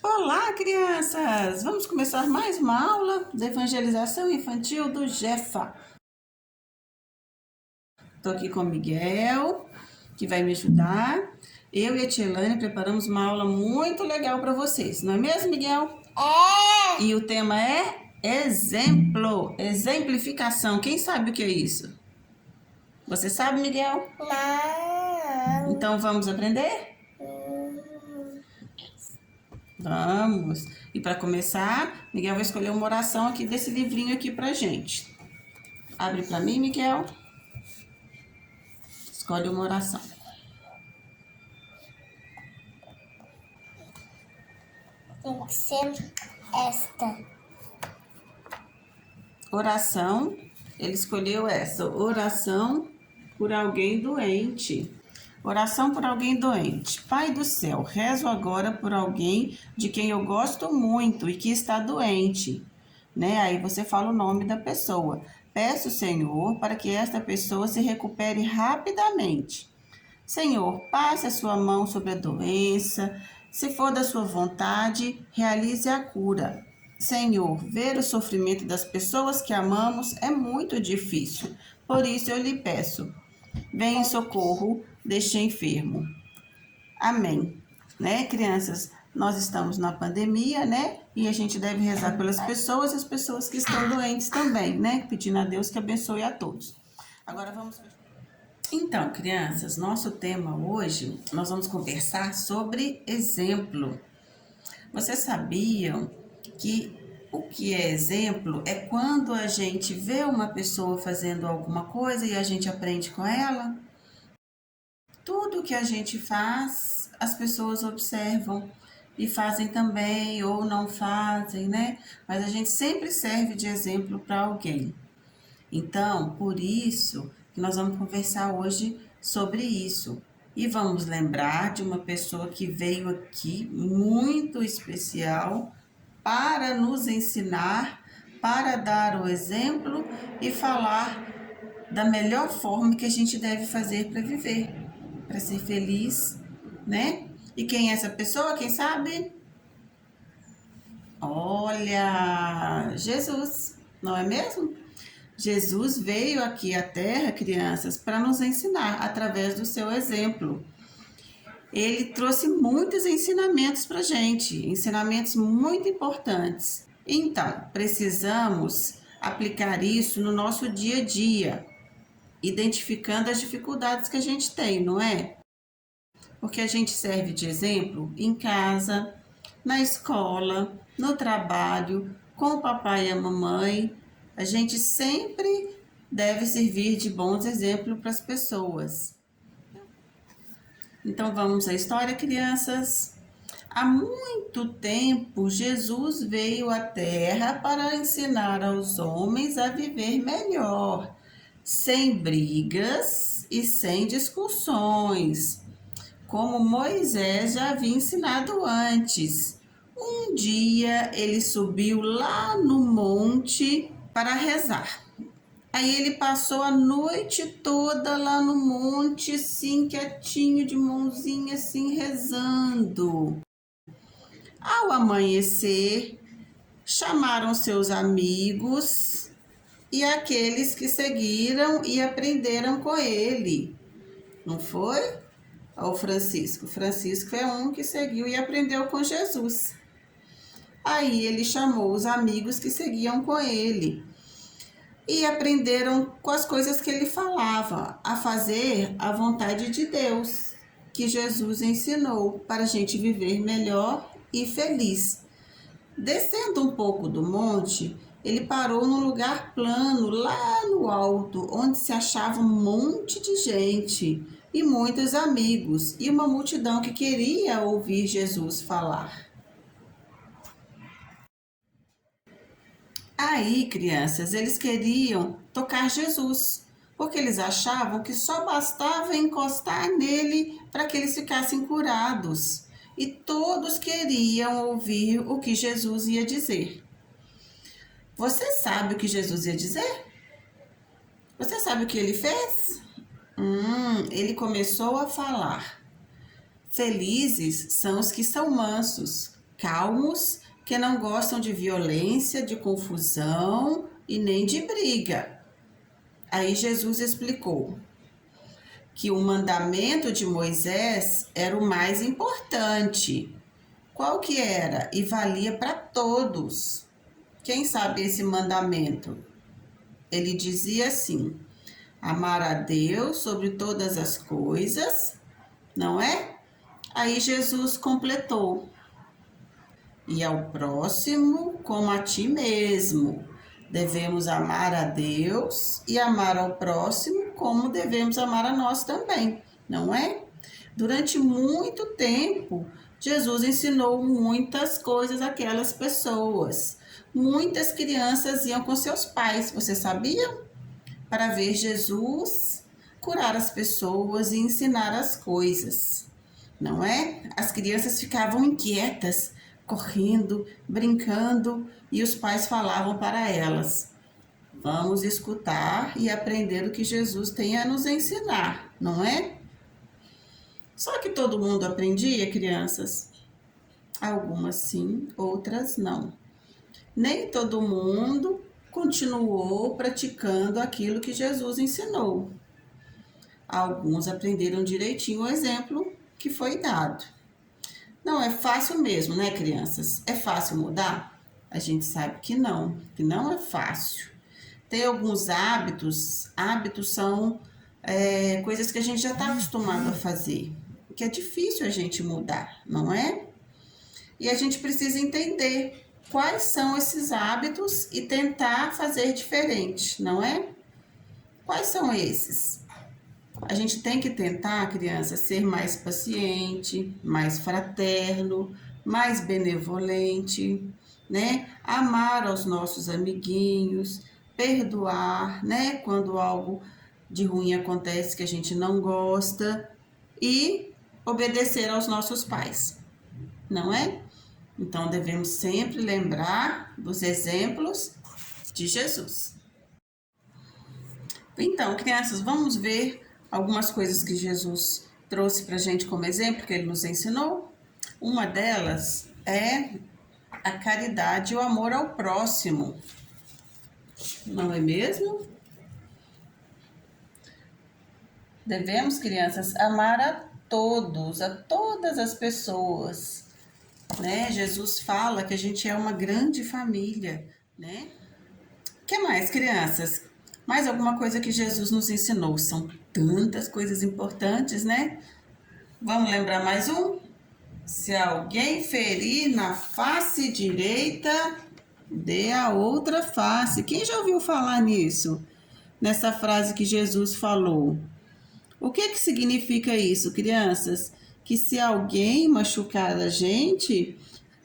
Olá, crianças! Vamos começar mais uma aula de evangelização infantil do Jefa. Estou aqui com o Miguel, que vai me ajudar. Eu e a Tielane preparamos uma aula muito legal para vocês, não é mesmo, Miguel? É! E o tema é exemplo, exemplificação. Quem sabe o que é isso? Você sabe, Miguel? Não. Então vamos aprender? Vamos! E para começar, Miguel vai escolher uma oração aqui desse livrinho aqui pra gente. Abre para mim, Miguel. Escolhe uma oração. Tem que ser esta. Oração. Ele escolheu essa. Oração por alguém doente. Oração por alguém doente. Pai do céu, rezo agora por alguém de quem eu gosto muito e que está doente. Né? Aí você fala o nome da pessoa. Peço, Senhor, para que esta pessoa se recupere rapidamente. Senhor, passe a sua mão sobre a doença. Se for da sua vontade, realize a cura. Senhor, ver o sofrimento das pessoas que amamos é muito difícil. Por isso eu lhe peço, venha em socorro deste enfermo. Amém. Né, crianças? Nós estamos na pandemia, né? E a gente deve rezar pelas pessoas e as pessoas que estão doentes também, né? Pedindo a Deus que abençoe a todos. Agora vamos. Então, crianças, nosso tema hoje, nós vamos conversar sobre exemplo. Vocês sabiam que o que é exemplo é quando a gente vê uma pessoa fazendo alguma coisa e a gente aprende com ela? Tudo que a gente faz, as pessoas observam e fazem também ou não fazem, né? Mas a gente sempre serve de exemplo para alguém. Então, por isso que nós vamos conversar hoje sobre isso. E vamos lembrar de uma pessoa que veio aqui muito especial para nos ensinar, para dar o exemplo e falar da melhor forma que a gente deve fazer para viver, para ser feliz, né? E quem é essa pessoa? Quem sabe? Olha, Jesus, não é mesmo? Jesus veio aqui à Terra, crianças, para nos ensinar através do seu exemplo. Ele trouxe muitos ensinamentos para a gente, ensinamentos muito importantes. Então, precisamos aplicar isso no nosso dia a dia, identificando as dificuldades que a gente tem, não é? Porque a gente serve de exemplo em casa, na escola, no trabalho, com o papai e a mamãe. A gente sempre deve servir de bons exemplos para as pessoas. Então vamos à história, crianças. Há muito tempo, Jesus veio à Terra para ensinar aos homens a viver melhor, sem brigas e sem discussões, como Moisés já havia ensinado antes. Um dia ele subiu lá no monte para rezar. Aí ele passou a noite toda lá no monte, assim, quietinho, de mãozinha, assim, rezando. Ao amanhecer, chamaram seus amigos e aqueles que seguiram e aprenderam com ele. Não foi? O Francisco. Francisco é um que seguiu e aprendeu com Jesus. Aí ele chamou os amigos que seguiam com ele e aprenderam com as coisas que ele falava, a fazer a vontade de Deus, que Jesus ensinou para a gente viver melhor e feliz. Descendo um pouco do monte, ele parou num lugar plano, lá no alto, onde se achava um monte de gente e muitos amigos e uma multidão que queria ouvir Jesus falar. Aí, crianças, eles queriam tocar Jesus, porque eles achavam que só bastava encostar nele para que eles ficassem curados. E todos queriam ouvir o que Jesus ia dizer. Você sabe o que Jesus ia dizer? Você sabe o que ele fez? Ele começou a falar. Felizes são os que são mansos, calmos, que não gostam de violência, de confusão e nem de briga. Aí Jesus explicou que o mandamento de Moisés era o mais importante. Qual que era? E valia para todos. Quem sabe esse mandamento? Ele dizia assim: amar a Deus sobre todas as coisas, não é? Aí Jesus completou: e ao próximo como a ti mesmo. Devemos amar a Deus e amar ao próximo como devemos amar a nós também, não é? Durante muito tempo, Jesus ensinou muitas coisas àquelas pessoas. Muitas crianças iam com seus pais, você sabia? Para ver Jesus curar as pessoas e ensinar as coisas, não é? As crianças ficavam inquietas, correndo, brincando, e os pais falavam para elas: vamos escutar e aprender o que Jesus tem a nos ensinar, não é? Só que todo mundo aprendia, crianças? Algumas sim, outras não. Nem todo mundo continuou praticando aquilo que Jesus ensinou. Alguns aprenderam direitinho o exemplo que foi dado. Não é fácil mesmo, né, crianças? É fácil mudar? A gente sabe que não é fácil. Tem alguns hábitos são coisas que a gente já está acostumado a fazer, que é difícil a gente mudar, não é? E a gente precisa entender quais são esses hábitos e tentar fazer diferente, não é? Quais são esses? A gente tem que tentar, criança, ser mais paciente, mais fraterno, mais benevolente, né? Amar aos nossos amiguinhos, perdoar, né? Quando algo de ruim acontece que a gente não gosta, e obedecer aos nossos pais, não é? Então devemos sempre lembrar dos exemplos de Jesus. Então, crianças, vamos ver algumas coisas que Jesus trouxe para a gente como exemplo, que ele nos ensinou. Uma delas é a caridade e o amor ao próximo, não é mesmo? Devemos, crianças, amar a todos, a todas as pessoas, né? Jesus fala que a gente é uma grande família, né? O que mais, crianças? Mais alguma coisa que Jesus nos ensinou? São tantas coisas importantes, né? Vamos lembrar mais um? Se alguém ferir na face direita, dê a outra face. Quem já ouviu falar nisso? Nessa frase que Jesus falou. O que significa isso, crianças? Que se alguém machucar a gente,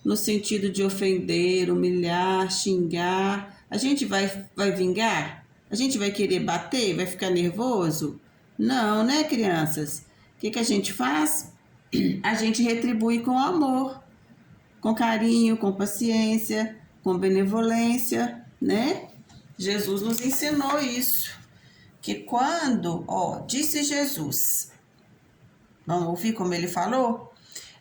no sentido de ofender, humilhar, xingar, a gente vai vingar? A gente vai querer bater? Vai ficar nervoso? Não, né, crianças? O que a gente faz? A gente retribui com amor, com carinho, com paciência, com benevolência, né? Jesus nos ensinou isso. Que quando, disse Jesus, vamos ouvir como ele falou?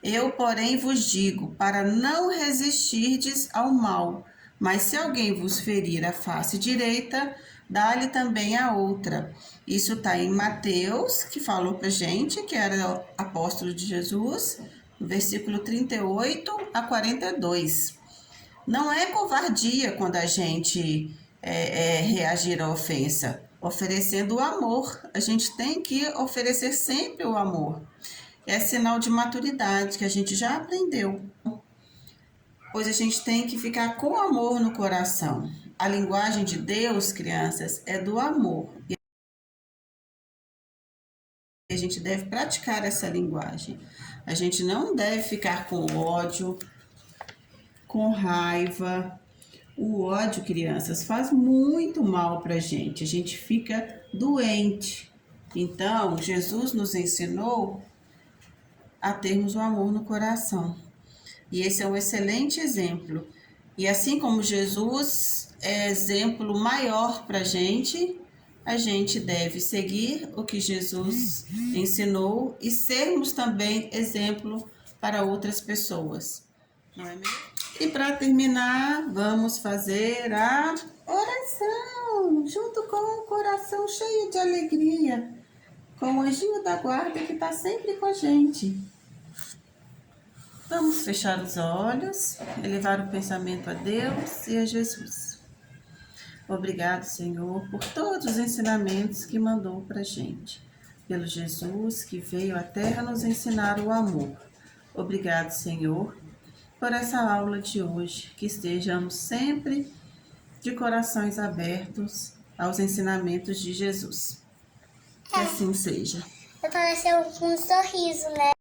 Eu, porém, vos digo, para não resistirdes ao mal, mas se alguém vos ferir a face direita, dá-lhe também a outra. Isso está em Mateus, que falou para gente, que era apóstolo de Jesus, no versículo 38 a 42. Não é covardia quando a gente reagir à ofensa, oferecendo o amor. A gente tem que oferecer sempre o amor. É sinal de maturidade que a gente já aprendeu. Pois a gente tem que ficar com amor no coração. A linguagem de Deus, crianças, é do amor. E a gente deve praticar essa linguagem. A gente não deve ficar com ódio, com raiva. O ódio, crianças, faz muito mal para a gente fica doente. Então, Jesus nos ensinou a termos o amor no coração. E esse é um excelente exemplo. E assim como Jesus é exemplo maior para a gente deve seguir o que Jesus ensinou e sermos também exemplo para outras pessoas. Não é mesmo? E para terminar, vamos fazer a oração, junto com o coração cheio de alegria, com o anjinho da guarda que está sempre com a gente. Vamos fechar os olhos, elevar o pensamento a Deus e a Jesus. Obrigado, Senhor, por todos os ensinamentos que mandou para a gente, pelo Jesus que veio à Terra nos ensinar o amor. Obrigado, Senhor, por essa aula de hoje, que estejamos sempre de corações abertos aos ensinamentos de Jesus. Que assim seja. Apareceu um sorriso, né?